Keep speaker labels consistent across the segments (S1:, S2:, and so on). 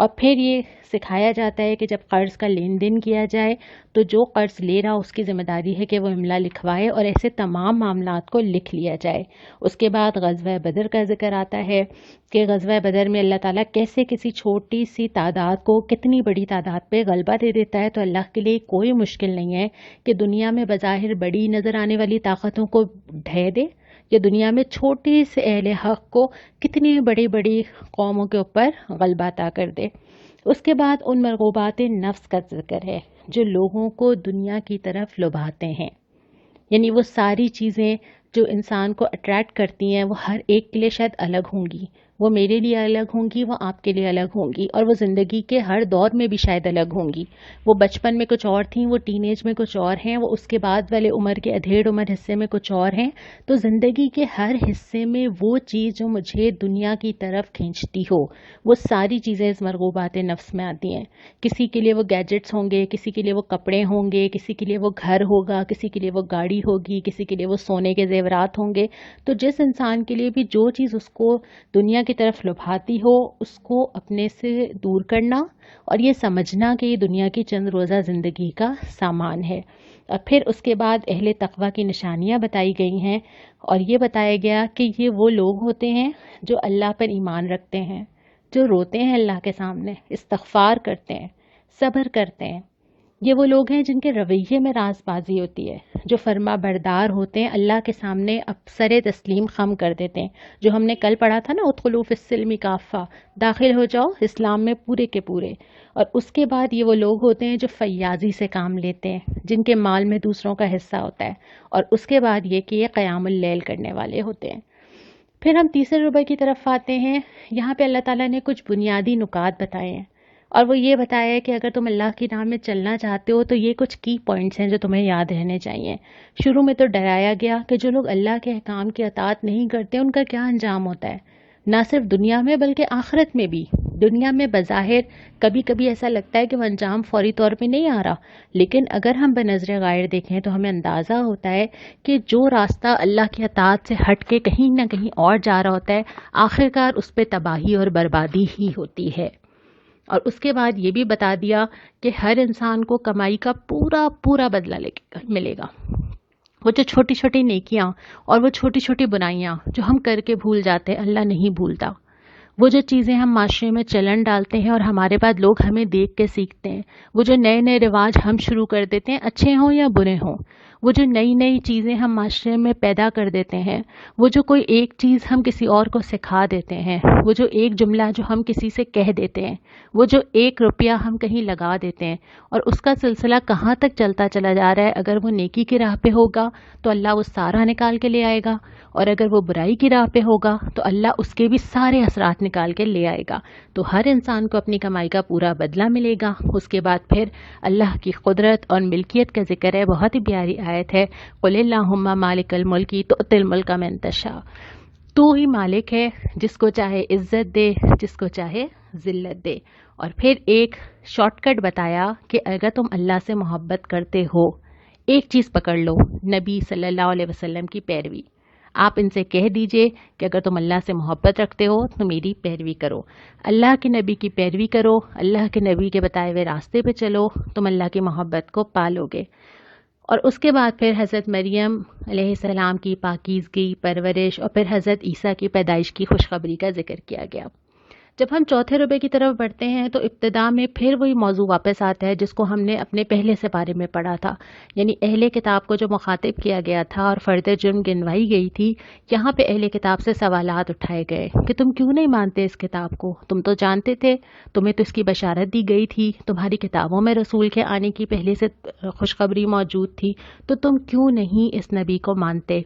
S1: اور پھر یہ سکھایا جاتا ہے کہ جب قرض کا لین دین کیا جائے تو جو قرض لے رہا اس کی ذمہ داری ہے کہ وہ املا لکھوائے اور ایسے تمام معاملات کو لکھ لیا جائے۔ اس کے بعد غزوہ بدر کا ذکر آتا ہے کہ غزوہ بدر میں اللہ تعالیٰ کیسے کسی چھوٹی سی تعداد کو کتنی بڑی تعداد پہ غلبہ دے دیتا ہے۔ تو اللہ کے لیے کوئی مشکل نہیں ہے کہ دنیا میں بظاہر بڑی نظر آنے والی طاقتوں کو ڈھہ دے، یا دنیا میں چھوٹی سے اہل حق کو کتنی بڑی بڑی قوموں کے اوپر غلبہ عطا کر دے۔ اس کے بعد ان مرغوبات نفس کا ذکر ہے جو لوگوں کو دنیا کی طرف لبھاتے ہیں، یعنی وہ ساری چیزیں جو انسان کو اٹریکٹ کرتی ہیں وہ ہر ایک کے لیے شاید الگ ہوں گی، وہ میرے لیے الگ ہوں گی، وہ آپ کے لیے الگ ہوں گی، اور وہ زندگی کے ہر دور میں بھی شاید الگ ہوں گی۔ وہ بچپن میں کچھ اور تھیں، وہ ٹین ایج میں کچھ اور ہیں، وہ اس کے بعد والے عمر کے ادھیڑ عمر حصے میں کچھ اور ہیں۔ تو زندگی کے ہر حصے میں وہ چیز جو مجھے دنیا کی طرف کھینچتی ہو وہ ساری چیزیں اس مرغوبات نفس میں آتی ہیں۔ کسی کے لیے وہ گیجٹس ہوں گے، کسی کے لیے وہ کپڑے ہوں گے، کسی کے لیے وہ گھر ہوگا، کسی کے لیے وہ گاڑی ہوگی، کسی کے لیے وہ سونے کے زیورات ہوں گے۔ تو جس انسان کے لیے بھی جو چیز اس کو دنیا کی طرف لبھاتی ہو اس کو اپنے سے دور کرنا اور یہ سمجھنا کہ یہ دنیا کی چند روزہ زندگی کا سامان ہے۔ اور پھر اس کے بعد اہل تقوی کی نشانیاں بتائی گئی ہیں اور یہ بتایا گیا کہ یہ وہ لوگ ہوتے ہیں جو اللہ پر ایمان رکھتے ہیں، جو روتے ہیں اللہ کے سامنے، استغفار کرتے ہیں، صبر کرتے ہیں۔ یہ وہ لوگ ہیں جن کے رویے میں راز بازی ہوتی ہے، جو فرما بردار ہوتے ہیں، اللہ کے سامنے سر تسلیم خم کر دیتے ہیں، جو ہم نے کل پڑھا تھا نا، ادخلوا فی السلم کافہ، داخل ہو جاؤ اسلام میں پورے کے پورے۔ اور اس کے بعد یہ وہ لوگ ہوتے ہیں جو فیاضی سے کام لیتے ہیں، جن کے مال میں دوسروں کا حصہ ہوتا ہے، اور اس کے بعد یہ کہ یہ قیام اللیل کرنے والے ہوتے ہیں۔ پھر ہم تیسرے ربع کی طرف آتے ہیں۔ یہاں پہ اللہ تعالیٰ نے کچھ بنیادی نکات بتائے ہیں، اور وہ یہ بتایا ہے کہ اگر تم اللہ کی راہ میں چلنا چاہتے ہو تو یہ کچھ کی پوائنٹس ہیں جو تمہیں یاد رہنے چاہیے۔ شروع میں تو ڈرایا گیا کہ جو لوگ اللہ کے احکام کی اطاعت نہیں کرتے ان کا کیا انجام ہوتا ہے، نہ صرف دنیا میں بلکہ آخرت میں بھی۔ دنیا میں بظاہر کبھی کبھی ایسا لگتا ہے کہ وہ انجام فوری طور پہ نہیں آ رہا، لیکن اگر ہم بنظر غائر دیکھیں تو ہمیں اندازہ ہوتا ہے کہ جو راستہ اللہ کی اطاعت سے ہٹ کے کہیں نہ کہیں اور جا رہا ہوتا ہے، آخرکار اس پہ تباہی اور بربادی ہی ہوتی ہے۔ اور اس کے بعد یہ بھی بتا دیا کہ ہر انسان کو کمائی کا پورا پورا بدلہ ملے گا۔ وہ جو چھوٹی چھوٹی نیکیاں اور وہ چھوٹی چھوٹی بنائیاں جو ہم کر کے بھول جاتے ہیں، اللہ نہیں بھولتا۔ وہ جو چیزیں ہم معاشرے میں چلن ڈالتے ہیں اور ہمارے بعد لوگ ہمیں دیکھ کے سیکھتے ہیں، وہ جو نئے نئے رواج ہم شروع کر دیتے ہیں، اچھے ہوں یا برے ہوں، وہ جو نئی نئی چیزیں ہم معاشرے میں پیدا کر دیتے ہیں، وہ جو کوئی ایک چیز ہم کسی اور کو سکھا دیتے ہیں، وہ جو ایک جملہ جو ہم کسی سے کہہ دیتے ہیں، وہ جو 1 روپیہ ہم کہیں لگا دیتے ہیں، اور اس کا سلسلہ کہاں تک چلتا چلا جا رہا ہے، اگر وہ نیکی کی راہ پہ ہوگا تو اللہ وہ سارا نکال کے لے آئے گا، اور اگر وہ برائی کی راہ پہ ہوگا تو اللہ اس کے بھی سارے اثرات نکال کے لے آئے گا۔ تو ہر انسان کو اپنی کمائی کا پورا بدلہ ملے گا۔ اس کے بعد پھر اللہ کی قدرت اور ملکیت کا ذکر ہے، بہت ہی پیاری آیت ہے، قل اللہم مالک الملک تؤتی الملک من تشاء، تو ہی مالک ہے، جس کو چاہے عزت دے، جس کو چاہے ذلت دے۔ اور پھر ایک شارٹ کٹ بتایا کہ اگر تم اللہ سے محبت کرتے ہو، ایک چیز پکڑ لو، نبی صلی اللہ علیہ وسلم کی پیروی۔ آپ ان سے کہہ دیجئے کہ اگر تم اللہ سے محبت رکھتے ہو تو میری پیروی کرو، اللہ کے نبی کی پیروی کرو، اللہ کے نبی کے بتائے ہوئے راستے پہ چلو، تم اللہ کی محبت کو پالو گے۔ اور اس کے بعد پھر حضرت مریم علیہ السلام کی پاکیزگی، پرورش، اور پھر حضرت عیسیٰ کی پیدائش کی خوشخبری کا ذکر کیا گیا۔ جب ہم چوتھے ربع کی طرف بڑھتے ہیں تو ابتدا میں پھر وہی موضوع واپس آتا ہے جس کو ہم نے اپنے پہلے سپارے میں پڑھا تھا، یعنی اہل کتاب کو جو مخاطب کیا گیا تھا اور فرد جرم گنوائی گئی تھی، یہاں پہ اہل کتاب سے سوالات اٹھائے گئے کہ تم کیوں نہیں مانتے اس کتاب کو، تم تو جانتے تھے، تمہیں تو اس کی بشارت دی گئی تھی، تمہاری کتابوں میں رسول کے آنے کی پہلے سے خوشخبری موجود تھی، تو تم کیوں نہیں اس نبی کو مانتے۔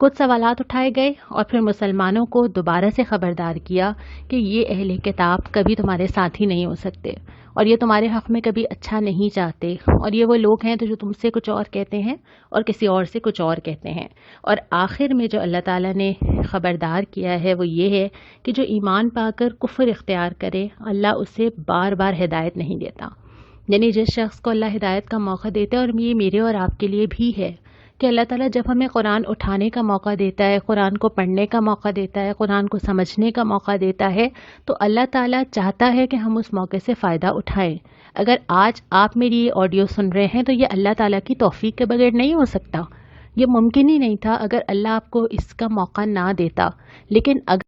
S1: کچھ سوالات اٹھائے گئے اور پھر مسلمانوں کو دوبارہ سے خبردار کیا کہ یہ اہل کتاب کبھی تمہارے ساتھی نہیں ہو سکتے، اور یہ تمہارے حق میں کبھی اچھا نہیں چاہتے، اور یہ وہ لوگ ہیں جو تم سے کچھ اور کہتے ہیں اور کسی اور سے کچھ اور کہتے ہیں۔ اور آخر میں جو اللہ تعالیٰ نے خبردار کیا ہے وہ یہ ہے کہ جو ایمان پا کر کفر اختیار کرے، اللہ اسے بار بار ہدایت نہیں دیتا۔ یعنی جس شخص کو اللہ ہدایت کا موقع دیتا ہے، اور یہ میرے اور آپ کے لیے بھی ہے کہ اللہ تعالیٰ جب ہمیں قرآن اٹھانے کا موقع دیتا ہے، قرآن کو پڑھنے کا موقع دیتا ہے، قرآن کو سمجھنے کا موقع دیتا ہے، تو اللہ تعالیٰ چاہتا ہے کہ ہم اس موقع سے فائدہ اٹھائیں۔ اگر آج آپ میری یہ آڈیو سن رہے ہیں تو یہ اللہ تعالیٰ کی توفیق کے بغیر نہیں ہو سکتا، یہ ممکن ہی نہیں تھا اگر اللہ آپ کو اس کا موقع نہ دیتا۔ لیکن اگر